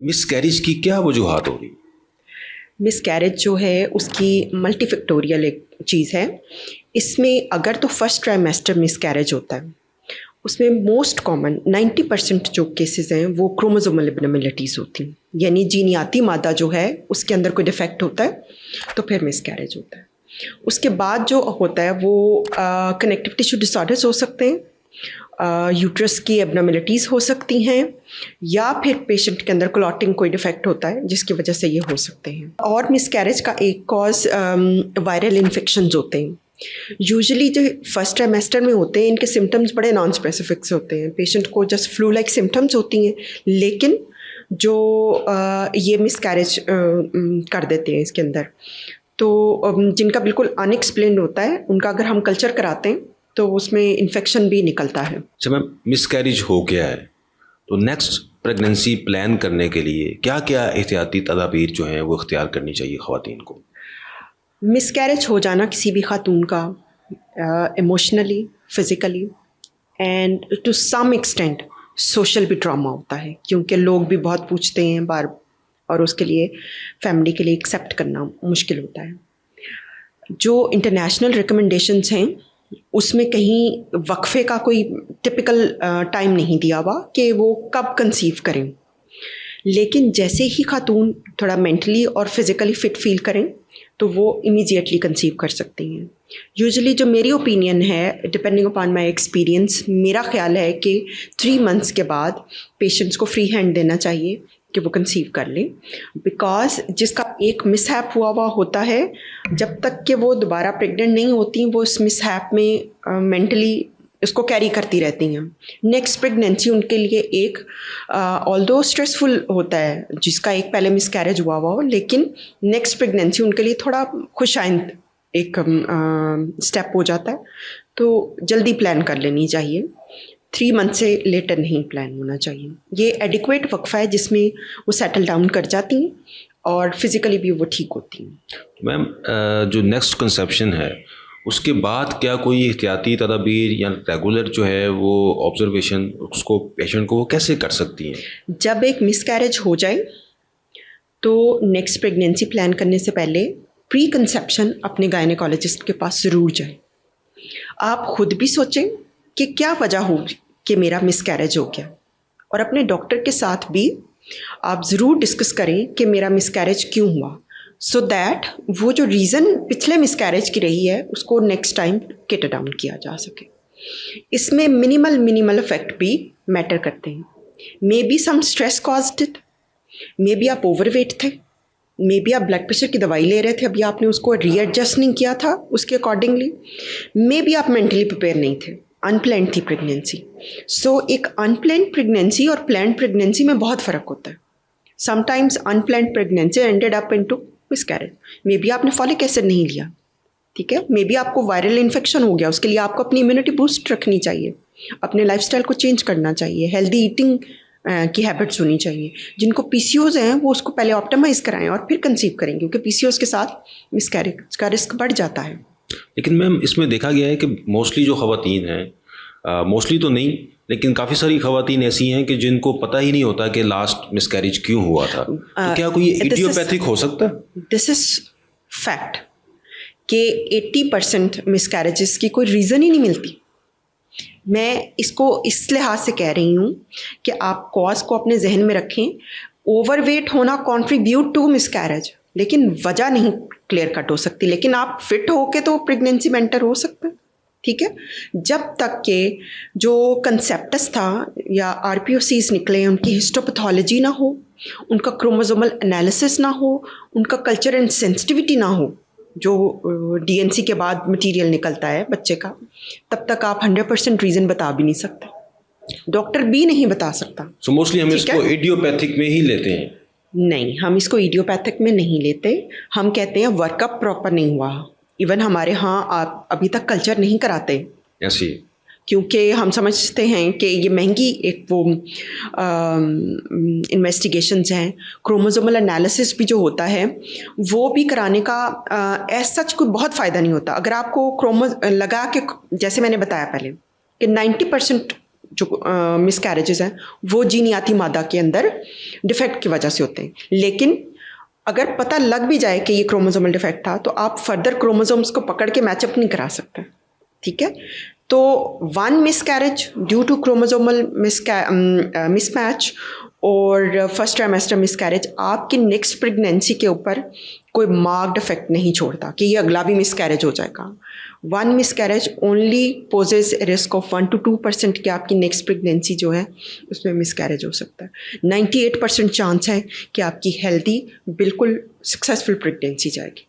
Miscarriage की क्या वजूहात हो रही? मिसकैरेज जो है उसकी मल्टीफैक्टोरियल एक चीज़ है। इसमें अगर तो फर्स्ट ट्राइमेस्टर मिसकैरेज होता है, उसमें मोस्ट कॉमन 90% जो केसेस हैं वो क्रोमोसोमल एबनॉर्मेलिटीज़ होती हैं, यानी जीनियाती मादा जो है उसके अंदर कोई डिफेक्ट होता है तो फिर मिसकैरेज होता है। उसके बाद जो होता है वो कनेक्टिव टिश्यू डिसऑर्डर्स हो सकते हैं, यूट्रस की एबनॉर्मेलिटीज़ हो सकती हैं, या फिर पेशेंट के अंदर क्लॉटिंग कोई डिफेक्ट होता है जिसकी वजह से ये हो सकते हैं। और मिसकैरेज का एक कॉज वायरल इन्फेक्शंस होते हैं। यूजुअली जो फर्स्ट ट्राइमेस्टर में होते हैं इनके सिम्टम्स बड़े नॉन स्पेसिफिक्स होते हैं, पेशेंट को जस्ट फ्लू लाइक सिम्टम्स होती हैं, लेकिन जो ये मिसकैरेज कर देते हैं इसके अंदर, तो जिनका बिल्कुल अनएक्सप्लेन्ड होता है उनका अगर हम कल्चर कराते हैं तो उसमें इन्फेक्शन भी निकलता है। अच्छा मैम, मिसकैरेज हो गया है तो नेक्स्ट प्रेगनेंसी प्लान करने के लिए क्या क्या एहतियाती तदाबीर जो हैं वो इख्तियार करनी चाहिए ख़वातीन को? मिसकैरेज हो जाना किसी भी खातून का emotionally, physically and to some extent social भी ट्रॉमा होता है, क्योंकि लोग भी बहुत पूछते हैं बार, और उसके लिए फैमिली के लिए एक्सेप्ट करना मुश्किल होता है। जो इंटरनेशनल रिकमेंडेशंस हैं उसमें कहीं वक्फे का कोई टिपिकल टाइम नहीं दिया हुआ कि वो कब कंसीव करें, लेकिन जैसे ही खातून थोड़ा मेंटली और फिज़िकली फ़िट फील करें तो वो इमीडिएटली कंसीव कर सकती हैं। यूजुअली जो मेरी ओपिनियन है, डिपेंडिंग अपॉन माय एक्सपीरियंस, मेरा ख्याल है कि 3 मंथ्स के बाद पेशेंट्स को फ्री हैंड देना चाहिए कि वो कंसीव कर लें, बिकॉज जिसका एक मिसहैप हुआ होता है, जब तक कि वो दोबारा प्रेग्नेंट नहीं होती वो इस मिसहैप में मेंटली इसको कैरी करती रहती हैं। नेक्स्ट प्रेगनेंसी उनके लिए एक ऑल्दो स्ट्रेसफुल होता है, जिसका एक पहले मिसकैरेज हुआ हो, लेकिन नेक्स्ट प्रेगनेंसी उनके लिए थोड़ा खुशाइंद एक स्टेप हो जाता है, तो जल्दी प्लान कर लेनी चाहिए। 3 मंथ से लेटर नहीं प्लान होना चाहिए। ये एडिक्वेट वक्फा है जिसमें वो सेटल डाउन कर जाती हैं और फिज़िकली भी वो ठीक होती हैं। मैम, जो नेक्स्ट कंसेप्शन है उसके बाद क्या कोई एहतियाती तदाबीर या रेगुलर जो है वो ऑब्जर्वेशन उसको पेशेंट को वो कैसे कर सकती हैं? जब एक मिसकैरेज हो जाए तो नेक्स्ट प्रेगनेंसी प्लान करने से पहले प्री कंसेप्शन अपने गायनेकोलॉजिस्ट के पास ज़रूर जाए। आप खुद भी सोचें कि क्या वजह हो कि मेरा मिसकैरेज हो गया, और अपने डॉक्टर के साथ भी आप ज़रूर डिस्कस करें कि मेरा मिसकैरेज क्यों हुआ, सो दैट वो जो रीज़न पिछले मिसकैरेज की रही है उसको नेक्स्ट टाइम किट डाउन किया जा सके। इसमें मिनिमल इफेक्ट भी मैटर करते हैं। May be some stress caused it, may be आप ओवरवेट थे, मे बी आप ब्लड प्रेशर की दवाई ले रहे थे, अभी आपने उसको रीएडजस्ट नहीं किया था उसके अकॉर्डिंगली, मे बी आप मेंटली प्रिपेयर नहीं थे, अनप्लान्ड थी प्रेगनेंसी। सो एक अनप्लान्ड प्रेगनेंसी और प्लान्ड प्रेगनेंसी में बहुत फ़र्क होता है। Sometimes unplanned pregnancy ended up into miscarriage. May be आपने फॉलिक एसिड नहीं लिया, ठीक है, मे बी आपको वायरल इन्फेक्शन हो गया, उसके लिए आपको अपनी इम्यूनिटी बूस्ट रखनी चाहिए, अपने लाइफस्टाइल को चेंज करना चाहिए, हेल्दी ईटिंग की हैबिट्स होनी चाहिए। जिनको पीसीओज हैं वो उसको पहले ऑप्टिमाइज़ कराएं और फिर कंसीव करें, क्योंकि पीसीओज के साथ मिसकैरेज का रिस्क बढ़ जाता है। लेकिन मैम, इसमें देखा गया है कि मोस्टली जो ख़वातीन हैं, मोस्टली तो नहीं लेकिन काफ़ी सारी ख़वातीन ऐसी हैं कि जिनको पता ही नहीं होता कि लास्ट मिसकैरेज क्यों हुआ था। तो क्या कोई इडियोपैथिक हो सकता है? दिस इज़ फैक्ट कि 80% मिसकैरेजेस की कोई रीज़न ही नहीं मिलती। मैं इसको इस लिहाज से कह रही हूँ कि आप कॉज को अपने जहन में रखें। ओवरवेट होना कॉन्ट्रीब्यूट टू मिसकैरेज, लेकिन वजह नहीं क्लियर कट हो सकती, लेकिन आप फिट होके तो प्रेगनेंसी में एंटर हो सकते हैं, ठीक है। जब तक के जो कंसेप्टस था या आरपीओसीज निकले, उनकी हिस्टोपैथोलॉजी ना हो, उनका क्रोमोसोमल एनालिसिस ना हो, उनका कल्चर एंड सेंसिटिविटी ना हो, जो डीएनसी के बाद मटेरियल निकलता है बच्चे का, तब तक आप 100% रीज़न बता भी नहीं सकते, डॉक्टर भी नहीं बता सकता। सो मोस्टली हम इसको इडियोपैथिक में ही लेते हैं। नहीं, हम इसको इडियोपैथिक में नहीं लेते, हम कहते हैं वर्कअप प्रॉपर नहीं हुआ। इवन हमारे यहाँ आप अभी तक कल्चर नहीं कराते ऐसी, क्योंकि हम समझते हैं कि ये महंगी एक वो इन्वेस्टिगेशंस हैं। क्रोमोसोमल एनालिसिस भी जो होता है वो भी कराने का एज सच कोई बहुत फ़ायदा नहीं होता। अगर आपको लगा कि, जैसे मैंने बताया पहले, कि 90% जो मिसकैरेजेस हैं वो जीनियाती मादा के अंदर डिफेक्ट की वजह से होते हैं। लेकिन अगर पता लग भी जाए कि ये क्रोमोसोमल डिफेक्ट था तो आप फर्दर क्रोमोसोम्स को पकड़ के मैचअप नहीं करा सकते, ठीक है। तो one miscarriage due to chromosomal mismatch और फर्स्ट ट्राइमेस्टर मिसकैरेज आपकी नेक्स्ट प्रेगनेंसी के ऊपर कोई मार्क्ड इफेक्ट नहीं छोड़ता कि ये अगला भी मिसकैरेज हो जाएगा। One miscarriage only poses risk of 1 to 2% कि आपकी नेक्स्ट प्रेगनेंसी जो है उसमें मिसकैरेज हो सकता है। 98% चांस है कि आपकी हेल्दी बिल्कुल सक्सेसफुल प्रेगनेंसी जाएगी।